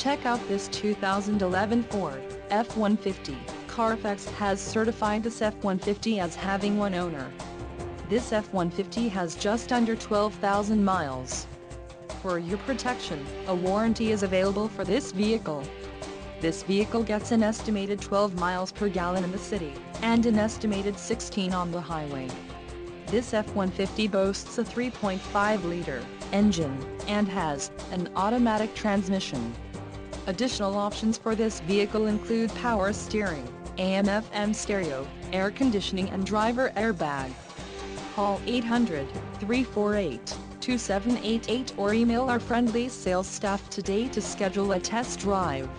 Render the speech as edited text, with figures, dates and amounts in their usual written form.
Check out this 2011 Ford F-150. Carfax has certified this F-150 as having one owner. This F-150 has just under 12,000 miles. For your protection, a warranty is available for this vehicle. This vehicle gets an estimated 12 miles per gallon in the city, and an estimated 16 on the highway. This F-150 boasts a 3.5-liter engine, and has an automatic transmission. Additional options for this vehicle include power steering, AM/FM stereo, air conditioning and driver airbag. Call 800-348-2788 or email our friendly sales staff today to schedule a test drive.